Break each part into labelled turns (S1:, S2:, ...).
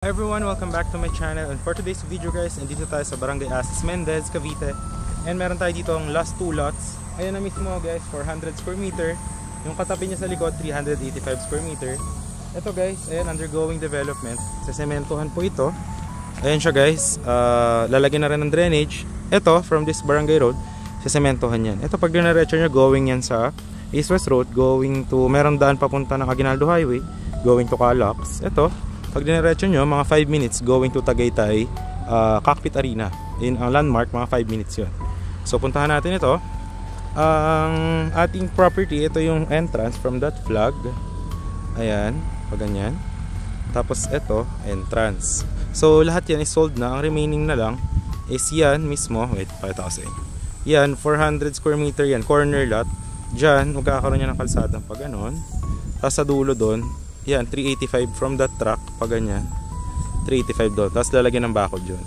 S1: Hi everyone, welcome back to my channel, and for today's video guys, nandito tayo sa Barangay Asis Mendez, Cavite, and meron tayo dito ang last 2 lots. Ayan na mismo guys, 400 square meter, yung katabi niya sa likod 385 square meter. Ito guys, ayan, undergoing development, sesementohan po ito. Ayan siya guys, lalagyan na rin ng drainage. Ito, from this barangay road, sesementohan yan. Ito pag dinaretso nyo, going yan sa East West Road, going to, meron daan papunta ng Aguinaldo Highway, going to Calax. Ito, pag diniretso nyo, mga 5 minutes going to Tagaytay Cockpit Arena. In ang landmark, mga 5 minutes yun. So puntahan natin ito. Ang ating property, ito yung entrance from that flag. Ayan, pag ganyan. Tapos ito, entrance. So lahat yan is sold na. Ang remaining na lang is yan mismo. Wait, pakita ko sa inyo. Yan, 400 square meter yan, corner lot. Diyan, magkakaroon niya ng kalsadang pag ganon. Tapos sa dulo doon, yan, 385 from that truck, pag ganyan 385 doon, tapos lalagyan ng bakod yun.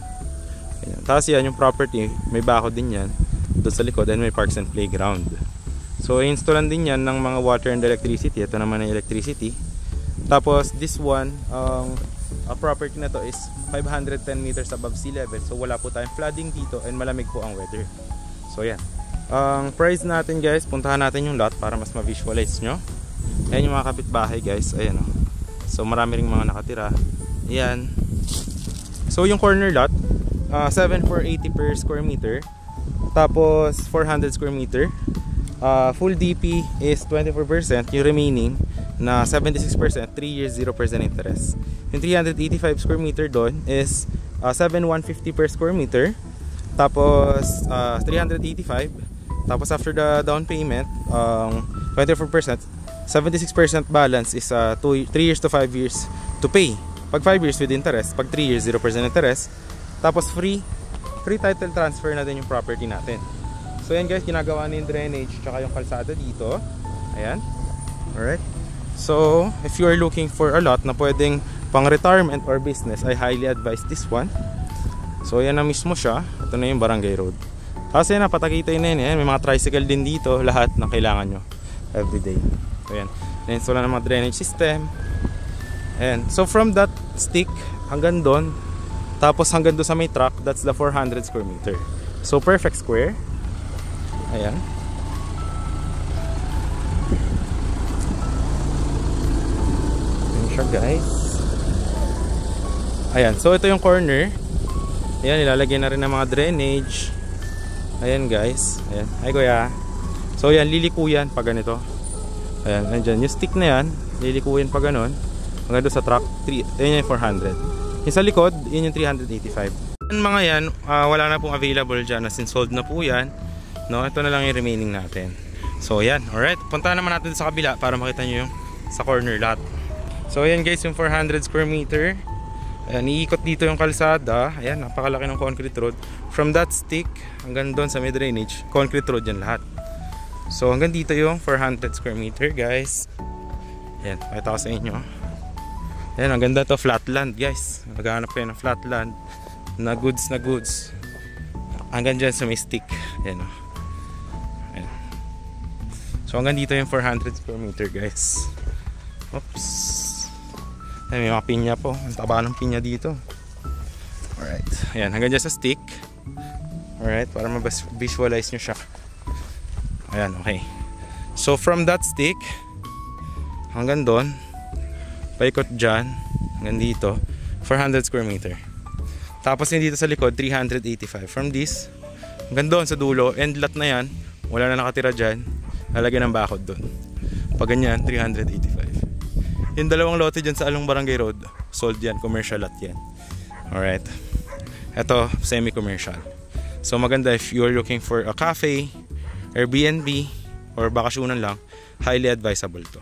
S1: Tapos yan, yung property, may bakod din yan doon sa likod, and may parks and playground. So installan din yan ng mga water and electricity. Ito naman ang electricity. Tapos this one, property na to is 510 meters above sea level, so wala po tayong flooding dito, and malamig po ang weather. So yan, ang price natin guys, puntahan natin yung lot para mas ma-visualize nyo. Ayan yung mga kapitbahay guys, ayan o. So marami ring mga nakatira. Ayan. So yung corner lot, 7,480 per square meter. Tapos 400 square meter. Full DP is 24%. Yung remaining na 76%, 3 years 0% interest. Yung 385 square meter doon is 7,150 per square meter. Tapos 385. Tapos after the down payment, 24%, 76% balance is 3 years to 5 years to pay. Pag 5 years with interest, pag 3 years 0% interest. Tapos free title transfer na din yung property natin. So yan guys, ginagawa na yung drainage tsaka yung kalsada dito. Ayan. Alright. So if you are looking for a lot na pwedeng pang retirement or business, I highly advise this one. So yan na mismo siya. Ito na yung barangay road. Kasi na patakitay na yun. May mga tricycle din dito. Lahat ng kailangan nyo everyday. So yan, na-install na ng mga drainage system. Ayan. So from that stick hanggang doon, tapos hanggang doon sa may truck, that's the 400 square meter. So perfect square. Ayan. Ayan siya guys. Ayan, so ito yung corner. Ayan, ilalagay na rin ng mga drainage. Ayan guys. Ayan. Ay kuya. So yan, lilikuyan pag ganito. Ayan, andyan. Yung stick na yan, lilikuyin pa ganon. Hanggang doon sa truck, ayan yung 400. Yung sa likod, yun yung 385. Yung mga yan, wala na pong available dyan. As in, sold na po yan. No, ito na lang yung remaining natin. So yan, alright. Punta naman natin sa kabila para makita nyo yung sa corner lot. So ayan guys, yung 400 square meter. Ayan, iikot dito yung kalsada. Ayan, napakalaki ng concrete road. From that stick, hanggang doon sa may drainage, concrete road yan lahat. So hanggang dito yung 400 square meter guys. Ayan, pakita ko sa inyo. Ayan, ang ganda to, flatland guys. Maghanap kayo ng flatland na goods hanggang dyan sa may stick. Ayan, ayan. So hanggang dito yung 400 square meter guys. Oops. Ayan, may mga pinya po. Ang taba ng pinya dito. Alright, ayan, hanggang dyan sa stick. Alright, para ma-visualize nyo siya. Ayan, okay. So from that stick hanggang doon, paikot dyan hanggang dito, 400 square meter. Tapos yung dito sa likod, 385. From this hanggang doon sa dulo, end lot na yan, wala na nakatira dyan, lalagyan ng bakod doon. Pag ganyan, 385. Yung dalawang lote dyan sa Along Barangay Road, sold yan, commercial lot yan. Alright, ito semi-commercial. So maganda if you're looking for a cafe, Airbnb, or bakasyonan lang, highly advisable to.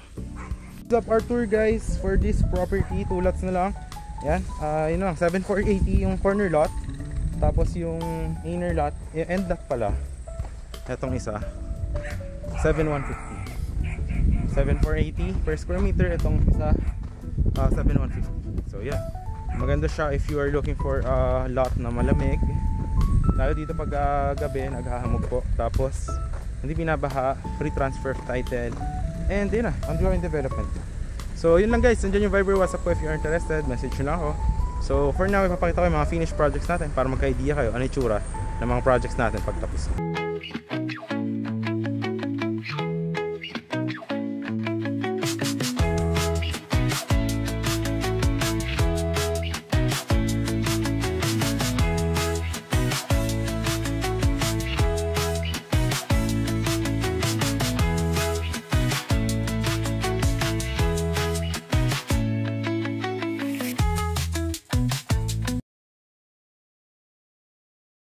S1: What's up our tour guys for this property? 2 lots na lang. Yan, yun lang, 7,480 yung corner lot. Tapos yung inner lot, end lot pala. Etong isa, 7,150. 7,480 per square meter. Itong isa, 7,150. So yeah, maganda siya if you are looking for a lot na malamig. Lalo dito pag gabi, naghahamog po. Tapos hindi binabaha, free transfer of title, and yun na, ongoing development. So yun lang guys, nandiyan yung Viber WhatsApp ko if you're interested, message nyo lang ako. So for now, ipapakita ko yung mga finished projects natin para magka-idea kayo ano yung tsura ng mga projects natin pagtapos.